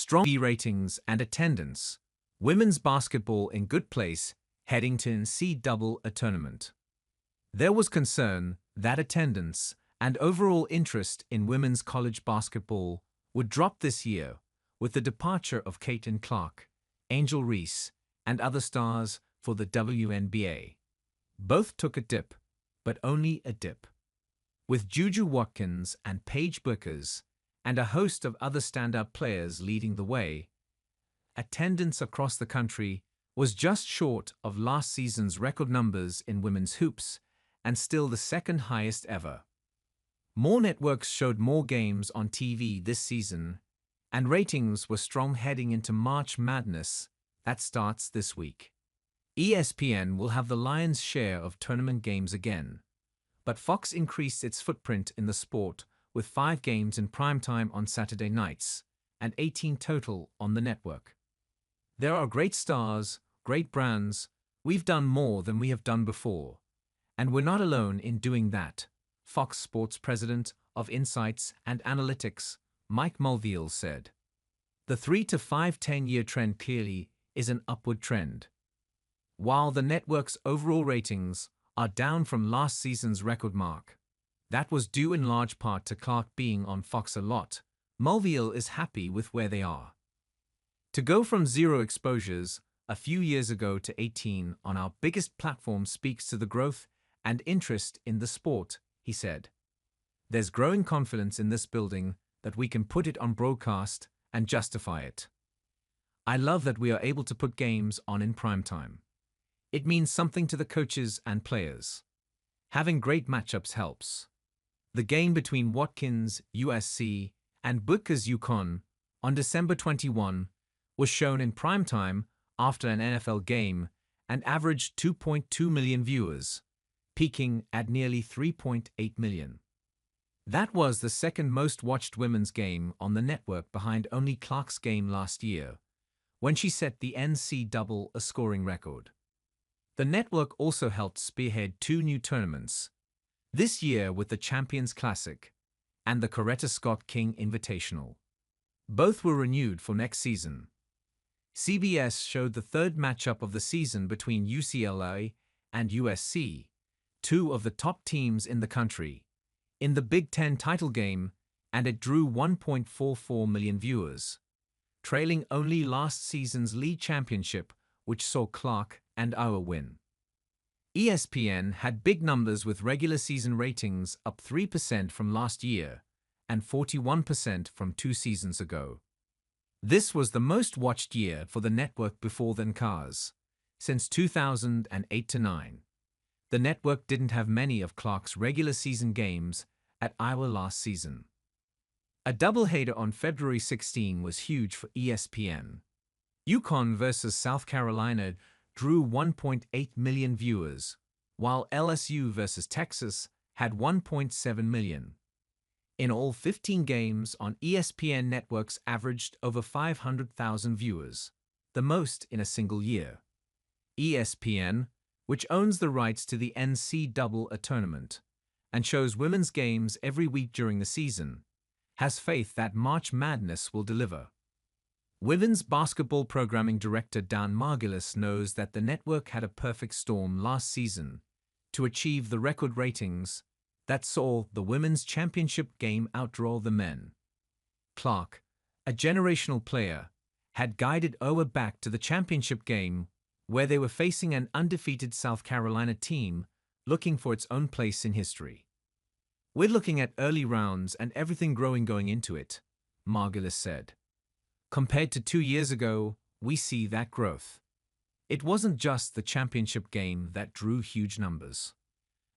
strong TV ratings and attendance. Women's basketball in good place heading to NCAA Tournament. There was concern that attendance and overall interest in women's college basketball would drop this year with the departure of Caitlin Clark, Angel Reese, and other stars for the WNBA. Both took a dip, but only a dip. With JuJu Watkins and Paige Bueckers, and a host of other standout players leading the way, attendance across the country was just short of last season's record numbers in women's hoops, and still the second highest ever. More networks showed more games on TV this season, and ratings were strong heading into March Madness that starts this week. ESPN will have the lion's share of tournament games again, but Fox increased its footprint in the sport with 5 games in primetime on Saturday nights and 18 total on the network. There are great stars, great brands. We've done more than we have done before, and we're not alone in doing that, Fox Sports President of Insights and Analytics, Mike Mulvihill, said. The 3 to 5 10-year trend clearly is an upward trend. While the network's overall ratings are down from last season's record mark, that was due in large part to Clark being on Fox a lot. Mulvihill is happy with where they are. To go from 0 exposures a few years ago to 18 on our biggest platform speaks to the growth and interest in the sport, he said. There's growing confidence in this building that we can put it on broadcast and justify it. I love that we are able to put games on in primetime. It means something to the coaches and players. Having great matchups helps. The game between Watkins, USC, and Bueckers, UConn, on December 21, was shown in primetime after an NFL game and averaged 2.2 million viewers, peaking at nearly 3.8 million. That was the second most watched women's game on the network behind only Clark's game last year, when she set the NCAA scoring record. The network also helped spearhead 2 new tournaments, this year with the Champions Classic and the Coretta Scott King Invitational. Both were renewed for next season. CBS showed the third matchup of the season between UCLA and USC, 2 of the top teams in the country, in the Big Ten title game, and it drew 1.44 million viewers, trailing only last season's league championship, which saw Clark and Iowa win. ESPN had big numbers with regular season ratings up 3% from last year and 41% from 2 seasons ago. This was the most watched year for the network before then Cars, since 2008-9. The network didn't have many of Clark's regular season games at Iowa last season. A doubleheader on February 16 was huge for ESPN. UConn versus South Carolina drew 1.8 million viewers, while LSU versus Texas had 1.7 million. In all, 15 games on ESPN networks averaged over 500,000 viewers, the most in a single year. ESPN, which owns the rights to the NCAA Tournament and shows women's games every week during the season, has faith that March Madness will deliver. Women's basketball programming director Dan Margulis knows that the network had a perfect storm last season to achieve the record ratings that saw the women's championship game outdraw the men. Clark, a generational player, had guided Iowa back to the championship game where they were facing an undefeated South Carolina team looking for its own place in history. We're looking at early rounds and everything growing going into it, Margulis said. Compared to 2 years ago, we see that growth. It wasn't just the championship game that drew huge numbers.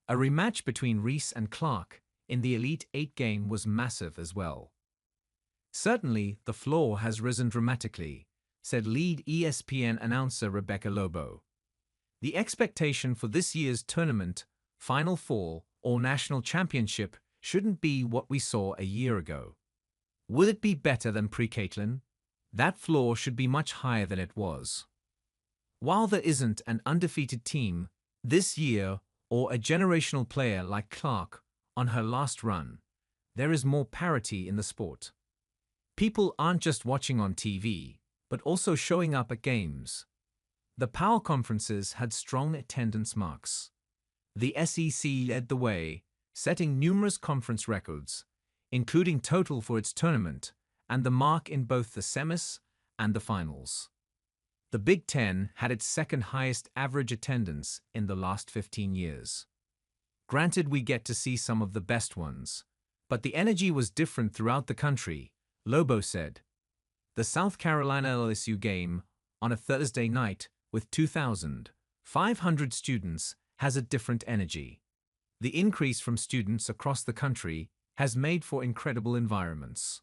A rematch between Reese and Clark in the Elite 8 game was massive as well. Certainly, the floor has risen dramatically, said lead ESPN announcer Rebecca Lobo. The expectation for this year's tournament, Final Four, or national championship shouldn't be what we saw a year ago. Will it be better than pre-Caitlin? That floor should be much higher than it was. While there isn't an undefeated team this year or a generational player like Clark on her last run, there is more parity in the sport. People aren't just watching on TV, but also showing up at games. The Power Conferences had strong attendance marks. The SEC led the way, setting numerous conference records, including total for its tournament and the mark in both the semis and the finals. The Big Ten had its second highest average attendance in the last 15 years. Granted, we get to see some of the best ones, but the energy was different throughout the country, Lobo said. The South Carolina LSU game, on a Thursday night with 2,500 students, has a different energy. The increase from students across the country has made for incredible environments.